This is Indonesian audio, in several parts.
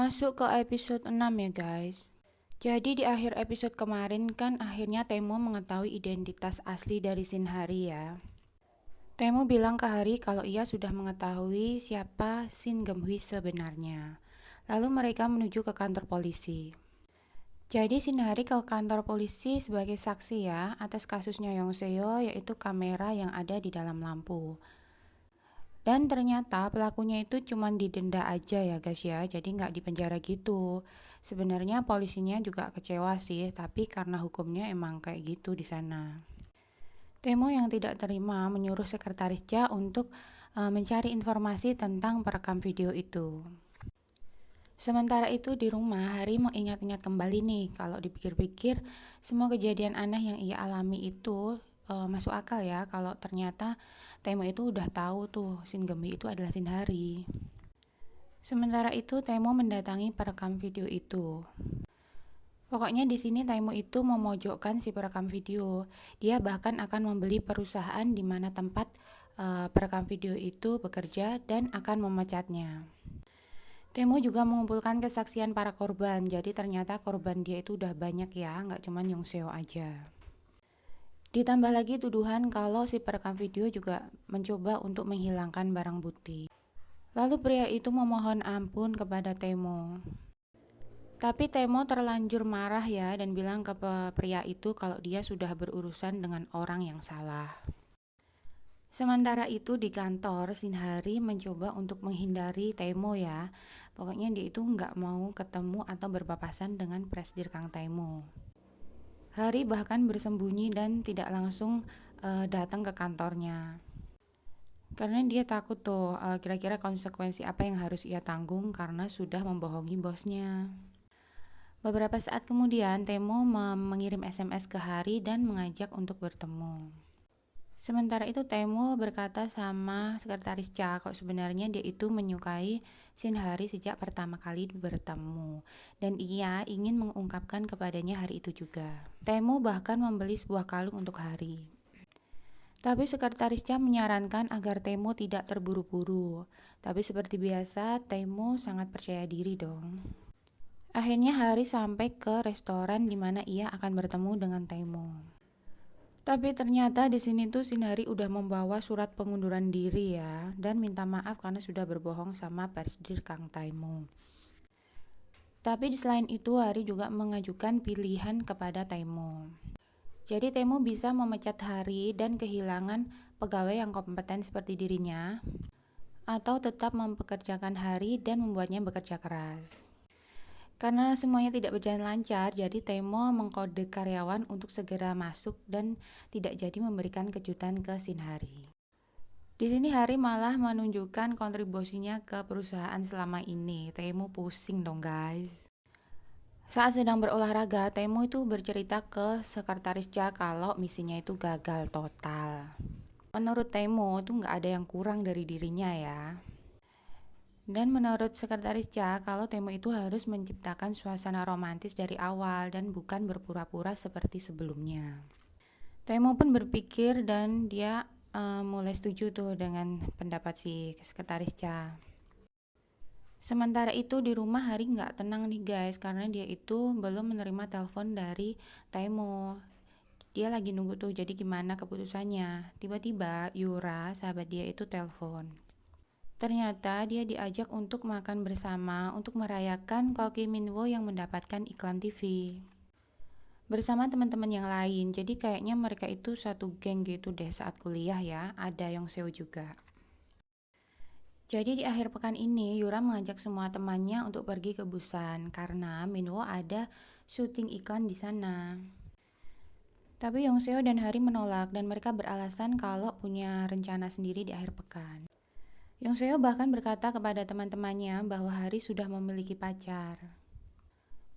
Masuk ke episode 6 ya guys. Jadi di akhir episode kemarin kan akhirnya Temo mengetahui identitas asli dari Shin Hari ya. Temo bilang ke Hari kalau ia sudah mengetahui siapa Shin Gemhui sebenarnya. Lalu mereka menuju ke kantor polisi. Jadi Shin Hari ke kantor polisi sebagai saksi ya atas kasusnya Yongseo, yaitu kamera yang ada di dalam lampu. Dan ternyata pelakunya itu cuma didenda aja ya guys ya, jadi nggak dipenjara gitu. Sebenarnya polisinya juga kecewa sih, tapi karena hukumnya emang kayak gitu di sana. Temo yang tidak terima menyuruh sekretaris Cha untuk mencari informasi tentang perekam video itu. Sementara itu di rumah, Hari mengingat-ingat kembali nih, kalau dipikir-pikir semua kejadian aneh yang ia alami itu masuk akal ya, kalau ternyata Temo itu udah tahu tuh Shin Gembi itu adalah Shin Hari. Sementara itu Temo mendatangi perekam video itu. Pokoknya di sini Temo itu memojokkan si perekam video. Dia bahkan akan membeli perusahaan di mana tempat perekam video itu bekerja dan akan memecatnya. Temo juga mengumpulkan kesaksian para korban, jadi ternyata korban dia itu udah banyak ya, nggak cuma Yongseo aja. Ditambah lagi tuduhan kalau si perekam video juga mencoba untuk menghilangkan barang bukti. Lalu pria itu memohon ampun kepada Temo. Tapi Temo terlanjur marah ya dan bilang ke pria itu kalau dia sudah berurusan dengan orang yang salah. Sementara itu di kantor, Shin Hari mencoba untuk menghindari Temo ya. Pokoknya dia itu nggak mau ketemu atau berpapasan dengan Presidir Kang Temo. Hari bahkan bersembunyi dan tidak langsung datang ke kantornya. Karena dia takut tuh kira-kira konsekuensi apa yang harus ia tanggung karena sudah membohongi bosnya. Beberapa saat kemudian Temo mengirim SMS ke Hari dan mengajak untuk bertemu. Sementara itu Temo berkata sama sekretaris Cha kalau sebenarnya dia itu menyukai Shin Hari sejak pertama kali bertemu dan ia ingin mengungkapkan kepadanya hari itu juga. Temo bahkan membeli sebuah kalung untuk Hari. Tapi sekretaris Cha menyarankan agar Temo tidak terburu-buru. Tapi seperti biasa Temo sangat percaya diri dong. Akhirnya Hari sampai ke restoran di mana ia akan bertemu dengan Temo. Tapi ternyata di sini tuh Shin Hari udah membawa surat pengunduran diri ya dan minta maaf karena sudah berbohong sama Presidir Kang Temo. Tapi di selain itu Hari juga mengajukan pilihan kepada Temo. Jadi Temo bisa memecat Hari dan kehilangan pegawai yang kompeten seperti dirinya atau tetap mempekerjakan Hari dan membuatnya bekerja keras. Karena semuanya tidak berjalan lancar, jadi Temo mengkode karyawan untuk segera masuk dan tidak jadi memberikan kejutan ke Shin Hari. Di sini Hari malah menunjukkan kontribusinya ke perusahaan selama ini. Temo pusing dong guys. Saat sedang berolahraga, Temo itu bercerita ke sekretaris Cha kalau misinya itu gagal total. Menurut Temo itu nggak ada yang kurang dari dirinya ya. Dan menurut sekretaris Cha, kalau Temo itu harus menciptakan suasana romantis dari awal dan bukan berpura-pura seperti sebelumnya. Temo pun berpikir dan dia mulai setuju tuh dengan pendapat si sekretaris Cha. Sementara itu di rumah Hari nggak tenang nih guys, karena dia itu belum menerima telepon dari Temo. Dia lagi nunggu tuh, jadi gimana keputusannya. Tiba-tiba Yura, sahabat dia itu telepon. Ternyata dia diajak untuk makan bersama untuk merayakan kalau Kim Min Woo yang mendapatkan iklan TV bersama teman-teman yang lain. Jadi kayaknya mereka itu satu geng gitu deh saat kuliah ya. Ada Yongseo juga. Jadi di akhir pekan ini Yura mengajak semua temannya untuk pergi ke Busan karena Min Woo ada syuting iklan di sana. Tapi Yongseo dan Hari menolak dan mereka beralasan kalau punya rencana sendiri di akhir pekan. Yongseo bahkan berkata kepada teman-temannya bahwa Hari sudah memiliki pacar.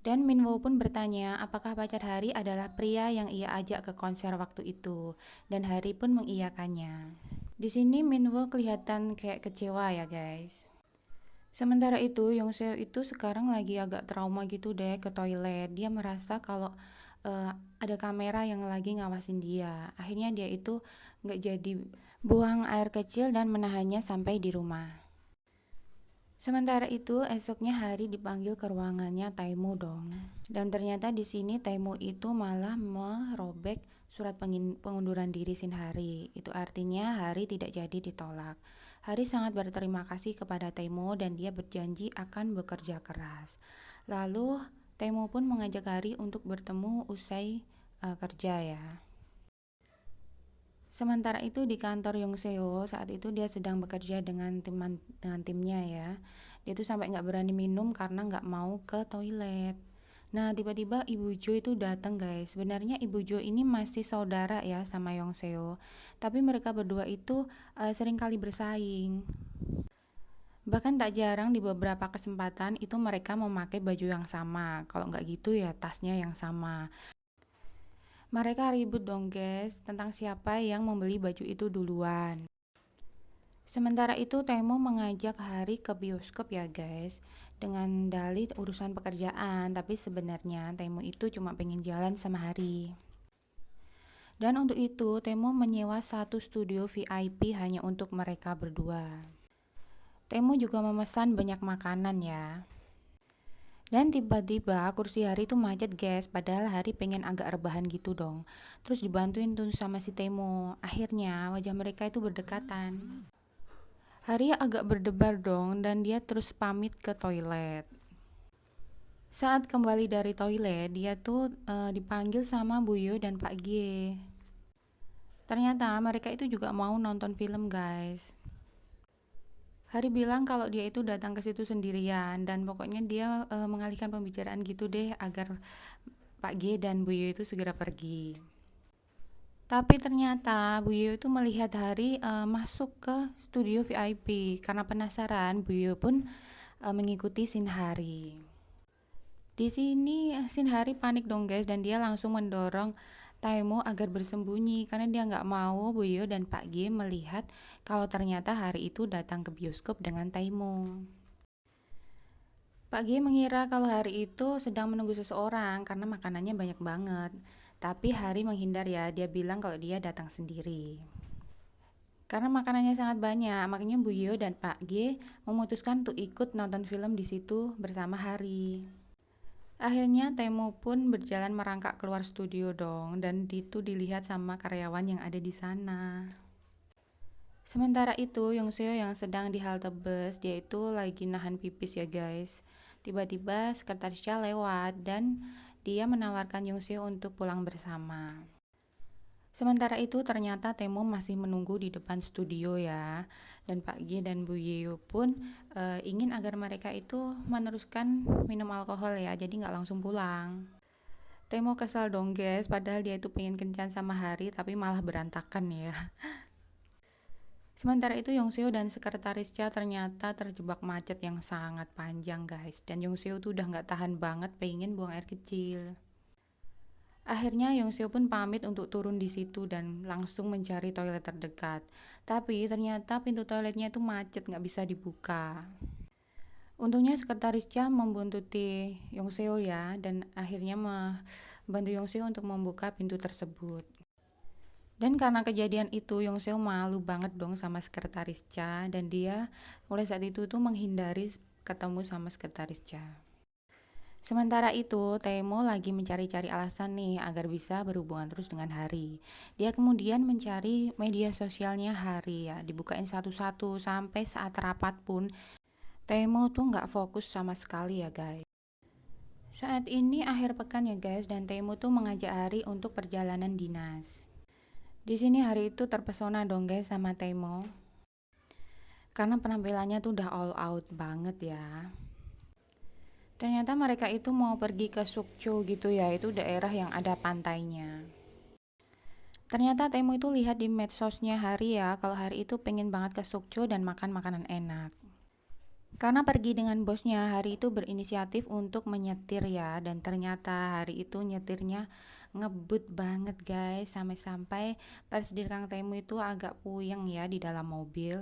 Dan Min Woo pun bertanya apakah pacar Hari adalah pria yang ia ajak ke konser waktu itu. Dan Hari pun mengiyakannya. Di sini Min Woo kelihatan kayak kecewa ya guys. Sementara itu Yongseo itu sekarang lagi agak trauma gitu deh ke toilet. Dia merasa kalau ada kamera yang lagi ngawasin dia. Akhirnya dia itu nggak jadi buang air kecil dan menahannya sampai di rumah. Sementara itu, esoknya hari dipanggil ke ruangannya Taimo dong. Dan ternyata di sini Taimo itu malah merobek surat pengunduran diri Shinhari. Itu artinya Hari tidak jadi ditolak. Hari sangat berterima kasih kepada Taimo dan dia berjanji akan bekerja keras. Lalu Taimo pun mengajak Hari untuk bertemu usai kerja ya. Sementara itu di kantor Yongseo, saat itu dia sedang bekerja dengan timnya ya. Dia tuh sampai nggak berani minum karena nggak mau ke toilet. Nah tiba-tiba Ibu Jo itu datang guys. Sebenarnya Ibu Jo ini masih saudara ya sama Yongseo. Tapi mereka berdua itu sering kali bersaing. Bahkan tak jarang di beberapa kesempatan itu mereka memakai baju yang sama. Kalau nggak gitu ya tasnya yang sama. Mereka ribut dong guys tentang siapa yang membeli baju itu duluan. Sementara itu Temo mengajak Hari ke bioskop ya guys, dengan dalih urusan pekerjaan, tapi sebenarnya Temo itu cuma pengen jalan sama Hari. Dan untuk itu Temo menyewa satu studio VIP hanya untuk mereka berdua. Temo juga memesan banyak makanan ya. Dan tiba-tiba kursi Hari tuh macet guys, padahal Hari pengen agak rebahan gitu dong. Terus dibantuin tuh sama si Temo. Akhirnya wajah mereka itu berdekatan. Hari agak berdebar dong dan dia terus pamit ke toilet. Saat kembali dari toilet, dia tuh dipanggil sama Buyo dan Pak G. Ternyata mereka itu juga mau nonton film guys. Hari bilang kalau dia itu datang ke situ sendirian dan pokoknya dia mengalihkan pembicaraan gitu deh agar Pak G dan Bu Yo itu segera pergi. Tapi ternyata Bu Yo itu melihat Hari masuk ke studio VIP. Karena penasaran, Bu Yo pun mengikuti Shinhari. Di sini Shinhari panik dong guys dan dia langsung mendorong Taimo agar bersembunyi karena dia nggak mau Buyo dan Pak G melihat kalau ternyata Hari itu datang ke bioskop dengan Taimo. Pak G mengira kalau Hari itu sedang menunggu seseorang karena makanannya banyak banget. Tapi Hari menghindar ya, dia bilang kalau dia datang sendiri. Karena makanannya sangat banyak, makanya Buyo dan Pak G memutuskan untuk ikut nonton film di situ bersama Hari. Akhirnya Temo pun berjalan merangkak keluar studio dong dan itu dilihat sama karyawan yang ada di sana. Sementara itu Yongseo yang sedang di halte bus, dia itu lagi nahan pipis ya guys. Tiba-tiba sekretarisnya lewat dan dia menawarkan Yongseo untuk pulang bersama. Sementara itu ternyata Temo masih menunggu di depan studio ya. Dan Pak G dan Bu Yeo pun ingin agar mereka itu meneruskan minum alkohol ya, jadi nggak langsung pulang. Temo kesal dong guys, padahal dia itu pengen kencan sama Hari tapi malah berantakan ya. Sementara itu Yongseo dan sekretaris Cha ternyata terjebak macet yang sangat panjang guys. Dan Yongseo tuh udah nggak tahan banget pengen buang air kecil. Akhirnya Yongseo pun pamit untuk turun di situ dan langsung mencari toilet terdekat. Tapi ternyata pintu toiletnya itu macet, nggak bisa dibuka. Untungnya sekretaris Cha membuntuti Yongseo ya, dan akhirnya membantu Yongseo untuk membuka pintu tersebut. Dan karena kejadian itu Yongseo malu banget dong sama sekretaris Cha, dan dia mulai saat itu tuh menghindari ketemu sama sekretaris Cha. Sementara itu, Temo lagi mencari-cari alasan nih agar bisa berhubungan terus dengan Hari. Dia kemudian mencari media sosialnya Hari ya, dibukain satu-satu sampai saat rapat pun Temo tuh nggak fokus sama sekali ya guys. Saat ini akhir pekan ya guys dan Temo tuh mengajak Hari untuk perjalanan dinas. Di sini Hari itu terpesona dong guys sama Temo. Karena penampilannya tuh udah all out banget ya. Ternyata mereka itu mau pergi ke Sukcho gitu ya, itu daerah yang ada pantainya. Ternyata Temo itu lihat di medsosnya Hari ya, kalau Hari itu pengen banget ke Sukcho dan makan makanan enak. Karena pergi dengan bosnya, Hari itu berinisiatif untuk menyetir ya, dan ternyata Hari itu nyetirnya ngebut banget guys, sampai-sampai presidir Kang Temo itu agak puyeng ya di dalam mobil.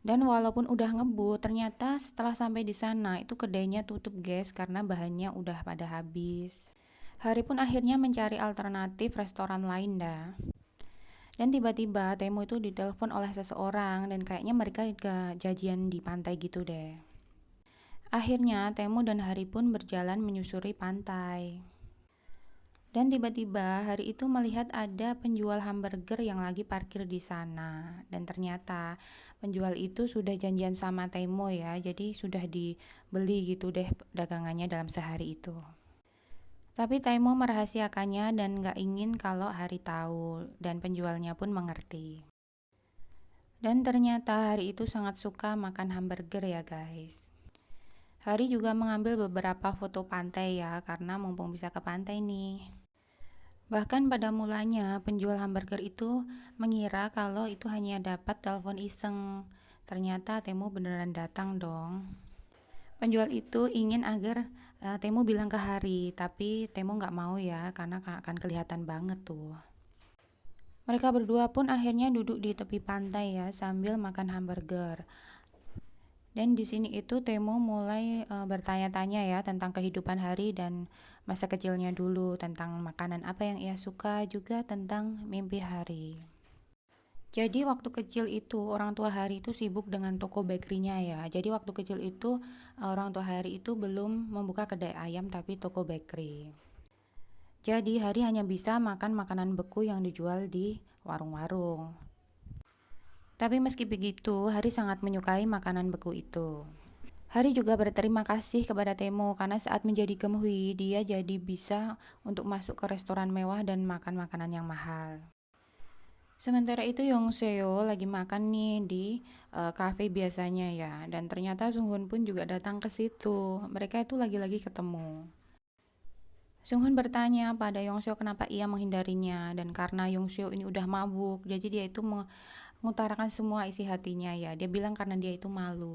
Dan walaupun udah ngebut, ternyata setelah sampai di sana itu kedainya tutup guys karena bahannya udah pada habis. Hari pun akhirnya mencari alternatif restoran lain dah. Dan tiba-tiba Taemo itu ditelepon oleh seseorang dan kayaknya mereka janjian di pantai gitu deh. Akhirnya Taemo dan Hari pun berjalan menyusuri pantai. Dan tiba-tiba Hari itu melihat ada penjual hamburger yang lagi parkir di sana. Dan ternyata penjual itu sudah janjian sama Taemo ya, jadi sudah dibeli gitu deh dagangannya dalam sehari itu. Tapi Taemo merahasiakannya dan gak ingin kalau Hari tahu, dan penjualnya pun mengerti. Dan ternyata Hari itu sangat suka makan hamburger ya guys. Hari juga mengambil beberapa foto pantai ya, karena mumpung bisa ke pantai nih. Bahkan pada mulanya penjual hamburger itu mengira kalau itu hanya dapat telepon iseng. Ternyata Taemo beneran datang dong. Penjual itu ingin agar Taemo bilang ke Hari, tapi Taemo nggak mau ya, karena akan kelihatan banget tuh. Mereka berdua pun akhirnya duduk di tepi pantai ya, sambil makan hamburger. Dan di sini itu Taemo mulai bertanya-tanya ya tentang kehidupan Hari dan masa kecilnya dulu, tentang makanan apa yang ia suka, juga tentang mimpi Hari. Jadi waktu kecil itu orang tua Hari itu sibuk dengan toko bakerynya ya. Jadi waktu kecil itu orang tua Hari itu belum membuka kedai ayam tapi toko bakery. Jadi Hari hanya bisa makan makanan beku yang dijual di warung-warung. Tapi meski begitu, Hari sangat menyukai makanan beku itu. Hari juga berterima kasih kepada Taemo karena saat menjadi Geumhui, dia jadi bisa untuk masuk ke restoran mewah dan makan makanan yang mahal. Sementara itu Yongseo lagi makan nih di cafe biasanya ya, dan ternyata Sunghun pun juga datang ke situ. Mereka itu lagi-lagi ketemu. Sunghun bertanya pada Yongseo kenapa ia menghindarinya, dan karena Yongseo ini udah mabuk, jadi dia itu mengutarakan semua isi hatinya ya. Dia bilang karena dia itu malu.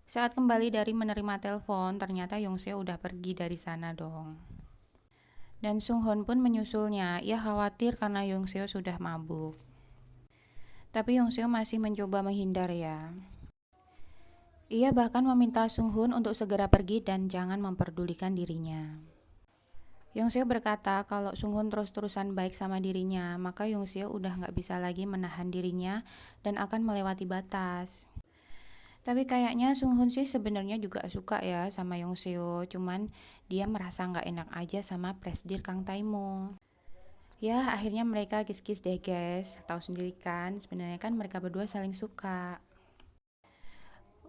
Saat kembali dari menerima telepon, ternyata Yongseo udah pergi dari sana dong. Dan Sunghun pun menyusulnya. Ia khawatir karena Yongseo sudah mabuk. Tapi Yongseo masih mencoba menghindar ya. Ia bahkan meminta Sunghun untuk segera pergi dan jangan memperdulikan dirinya. Yongseo berkata kalau Sunghun terus-terusan baik sama dirinya, maka Yongseo udah gak bisa lagi menahan dirinya dan akan melewati batas. Tapi kayaknya Sunghun sih sebenarnya juga suka ya sama Yongseo, cuman dia merasa gak enak aja sama presdir Kang Taemo. Ya akhirnya mereka kiss-kiss deh guys, tahu sendiri kan sebenarnya kan mereka berdua saling suka.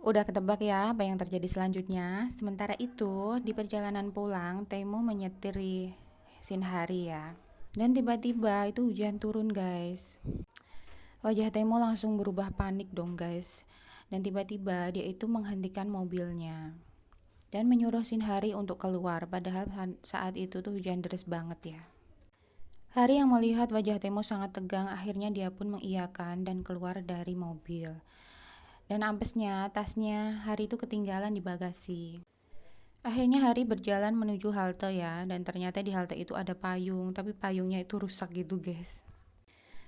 Udah ketebak ya apa yang terjadi selanjutnya. Sementara itu di perjalanan pulang Taemo menyetiri Shinhari ya. Dan tiba-tiba itu hujan turun guys. Wajah Taemo langsung berubah panik dong guys. Dan tiba-tiba dia itu menghentikan mobilnya dan menyuruh Shinhari untuk keluar, padahal saat itu tuh hujan deras banget ya. Hari yang melihat wajah Taemo sangat tegang, akhirnya dia pun mengiyakan dan keluar dari mobil. Dan ampesnya tasnya Hari itu ketinggalan di bagasi. Akhirnya Hari berjalan menuju halte ya, dan ternyata di halte itu ada payung, tapi payungnya itu rusak gitu guys.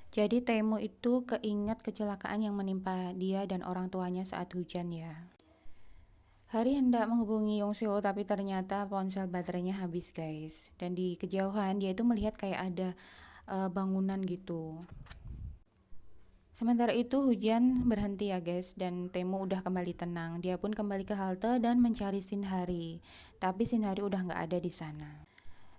Jadi Taemo itu keinget kecelakaan yang menimpa dia dan orang tuanya saat hujan ya. Hari hendak menghubungi Yongseo tapi ternyata ponsel baterainya habis guys. Dan di kejauhan dia itu melihat kayak ada bangunan gitu. Sementara itu hujan berhenti ya guys, dan Taemo udah kembali tenang. Dia pun kembali ke halte dan mencari Shinhari. Tapi Shinhari udah gak ada di sana.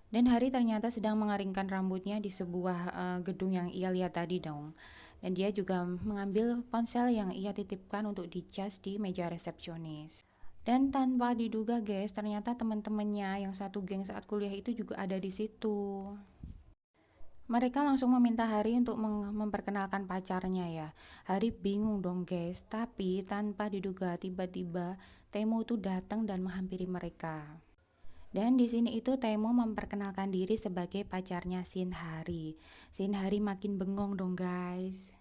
Dan Hari ternyata sedang mengeringkan rambutnya di sebuah gedung yang ia lihat tadi dong. Dan dia juga mengambil ponsel yang ia titipkan untuk dicas di meja resepsionis. Dan tanpa diduga guys, ternyata teman-temannya yang satu geng saat kuliah itu juga ada di situ. Mereka langsung meminta Hari untuk memperkenalkan pacarnya ya. Hari bingung dong guys, tapi tanpa diduga tiba-tiba Taemo itu datang dan menghampiri mereka. Dan di sini itu Taemo memperkenalkan diri sebagai pacarnya Shinhari. Shinhari makin bengong dong guys.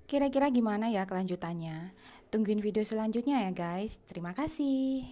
Kira-kira gimana ya kelanjutannya? Tungguin video selanjutnya ya guys. Terima kasih.